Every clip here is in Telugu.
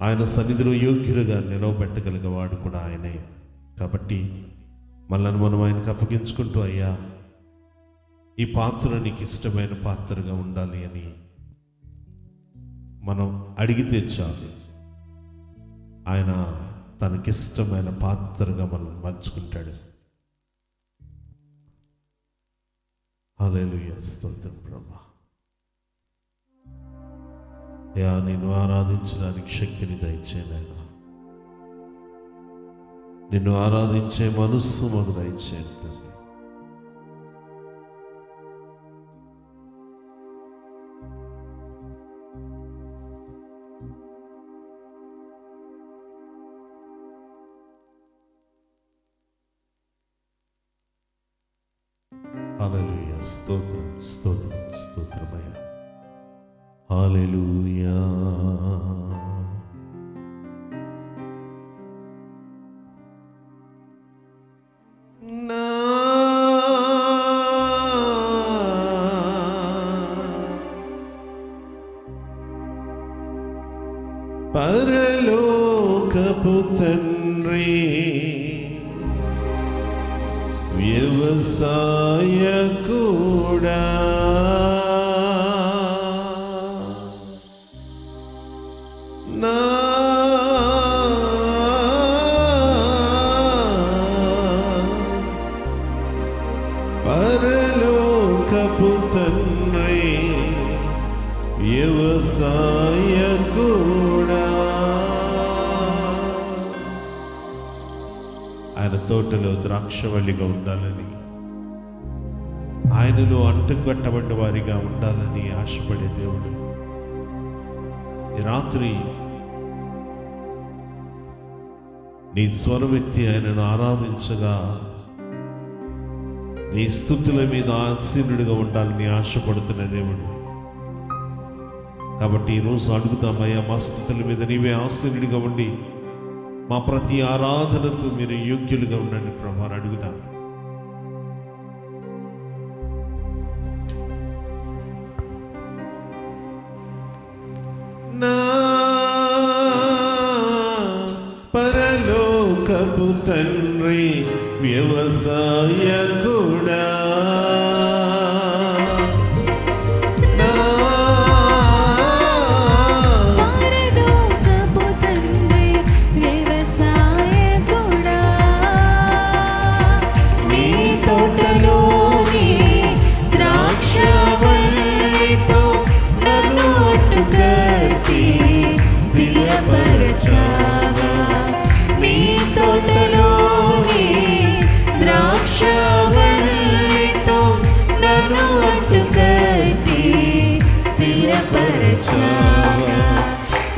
ఆయన సన్నిధిలో యోగ్యులుగా నిలవబెట్టగలిగేవాడు కూడా ఆయనే. కాబట్టి మనల్ని మనం ఆయనకు అప్పగించుకుంటూ, అయ్యా ఈ పాత్ర నీకు ఇష్టమైన పాత్రగా ఉండాలి అని మనం అడిగితే చాలు, ఆయన తనకిష్టమైన పాత్రగా మనం మలుచుకుంటాడు. హల్లెలూయా, స్తోత్రం ప్రభువా. అయ్యా నిన్ను ఆరాధించడానికి శక్తిని దయచేయనైనా, నిన్ను ఆరాధించే మనస్సు మాకు దయచేయండి తండ్రి. హల్లెలూయా, స్తోత్రం స్తోత్రం స్తోత్రమయ్యా. హల్లెలూయా. నా పరలోకపు తండ్రి, వ్యవసాయకుడా, నా పరలోకపు తండ్రి, వ్యవసాయకుడా. ఆయన తోటలో ద్రాక్షవల్లిగా ఉండాలని, ఆయనలో అంటుకట్టబడ్డ వారిగా ఉండాలని ఆశపడే దేవుడు ఈ రాత్రి నీ స్వరమెత్తి ఆయనను ఆరాధించగా నీ స్తుతుల మీద ఆసీనుడిగా ఉండాలని ఆశపడుతున్న దేవుడు. కాబట్టి ఈరోజు అడుగుతామయ్యా, మా స్తుతుల మీద నీవే ఆసీనుడిగా ఉండి మా ప్రతి ఆరాధనకు మీరు యోగ్యులుగా ఉండండి ప్రభు అని అడుగుతాం. నా పరలోకపు తండ్రి, వ్యవసాయకుడా,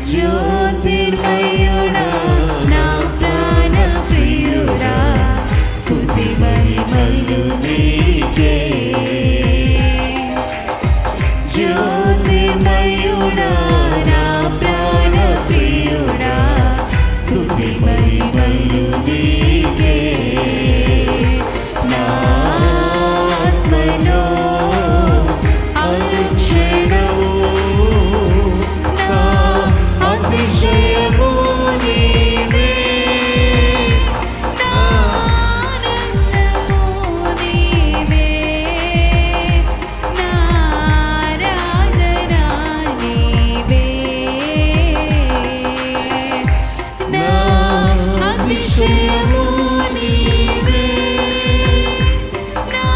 జ్యోతిర్మయుడా, నా ప్రాణ ప్రియుడా, స్తుతి మహిమలు నీకే. జ్యోతిర్మయుడా, నా ప్రాణ ప్రియుడా, స్తుతి మహిమలు నీకే. నా ఆత్మలో అనుక్షణము నా అతిశయము నీవే, నా ఆనందము నీవే, నా ఆరాధన నీవే, నా అతిశయము నీవే, నా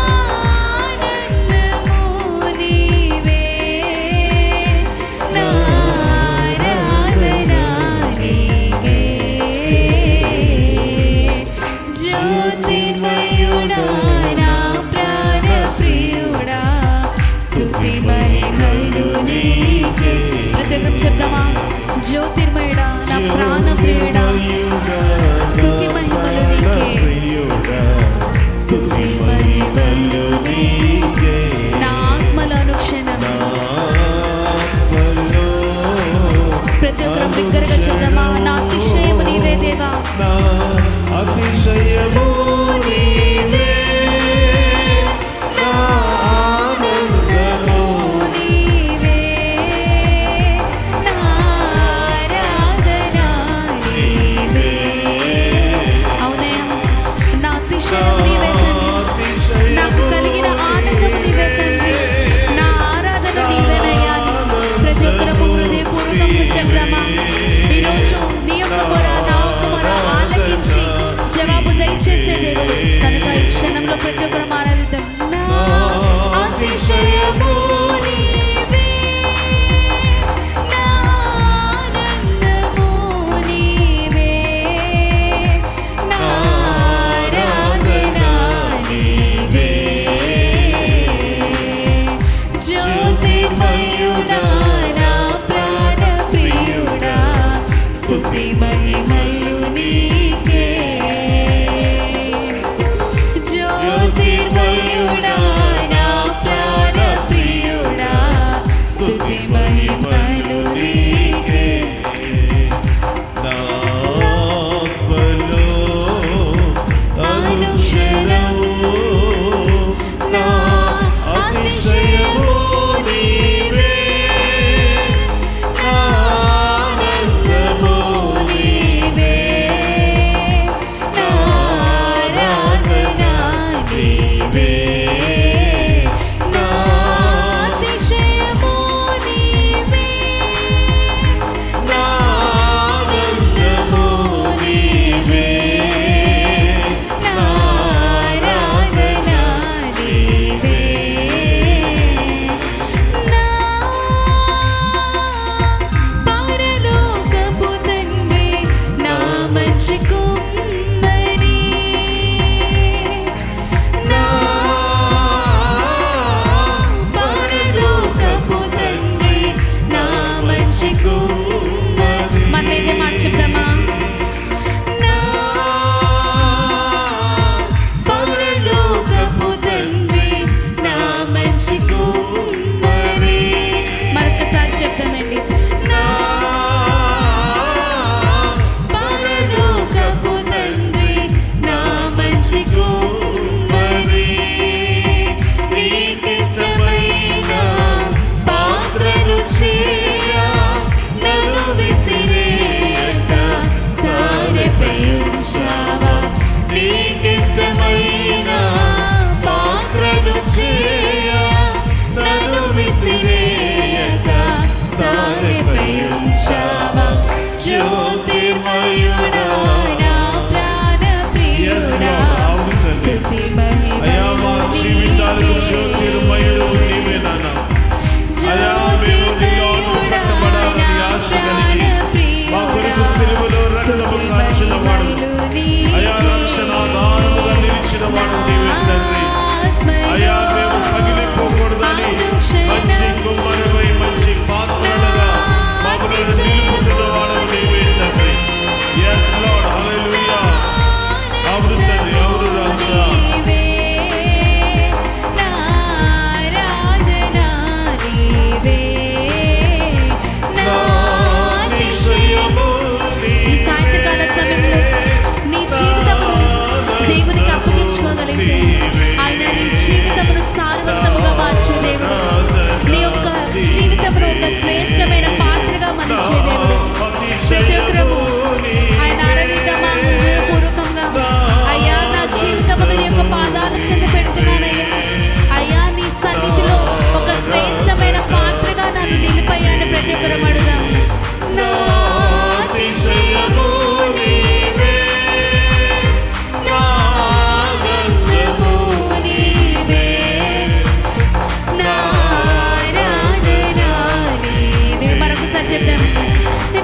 ఆనందము నీవే, నా ఆరాధన నీవే. జ్యోతిర్మయుడా, నా ప్రాణ ప్రియుడా, స్తుతి మహిమలు నీకే. ప్రత్యేకం చెప్దామా? జ్యోతిర్మయుడా, నా ప్రాణ ప్రియుడా, స్తుతి మహిమలు నీకే. స్తుతి మహిమలు నీకే. నా ఆత్మల అనుక్షణము. ప్రతి ఒక్కరు బిగ్గరగా చెప్దామా? నా అతిశయము నీవే దేవా, అతిశయము నీవే, నా ఆనందము నీవే, నా ఆరాధన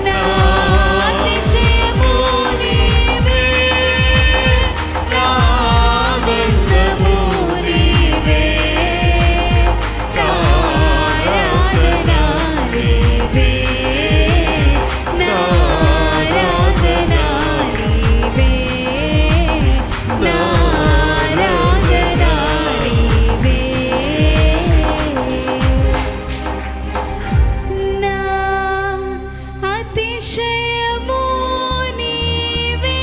నా అతిశయము నీవే, నా ఆనందము నీవే, నా ఆరాధన నీవే, నా ఆరాధన నీవే, నా ఆరాధన నీవే. నా అతిశయము నీవే,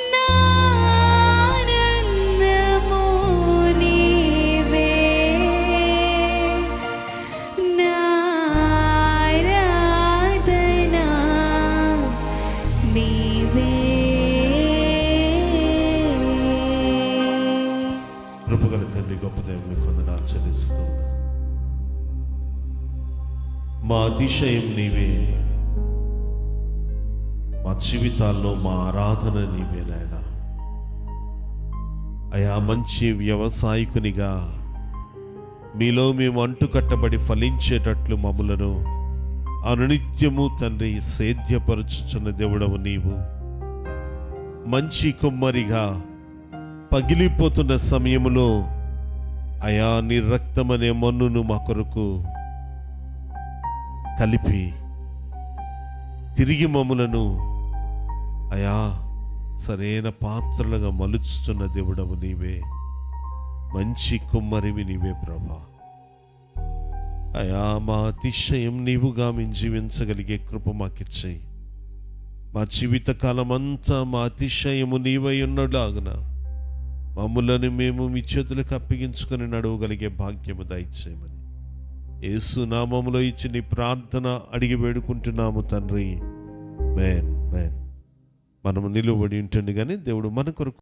నా ఆనందము నీవే, నా ఆరాధన నీవే. కృపగల తండ్రి, గొప్ప దేవుని కొందనాలు చెల్లిస్తూ, మా అతిశయం నీవే, మా జీవితాల్లో మా ఆరాధన నీవే నాయనా. అయా మంచి వ్యవసాయకునిగా మీలో మేము అంటుకట్టబడి ఫలించేటట్లు మమ్ములను అనునిత్యము తండ్రి సేద్యపరచుచున్న దేవుడవు నీవు. మంచి కుమ్మరిగా పగిలిపోతున్న సమయములో అయా నీ రక్తమనే మన్నును మా కొరకు కలిపి తిరిగి మమ్ములను అయా సరైన పాత్రలుగా మలుచుతున్న దేవుడవు నీవే. మంచి కుమ్మరివి నీవే ప్రభా. అయా మా అతిశయం నీవుగా మేము జీవించగలిగే కృప మాకిచ్చేయి. మా జీవితకాలం అంతా మా అతిశయము నీవై ఉన్నలాగున మమ్ములను మేము మీ చేతులకు అప్పగించుకొని నడవగలిగే భాగ్యము దయచేయమని యేసు నామములో ఇచ్చి నీ ప్రార్థన అడిగి వేడుకుంటున్నాము తండ్రి. మేన్ మేన్. మనము నిలువబడి ఉంటుంది కానీ దేవుడు మన కొరకు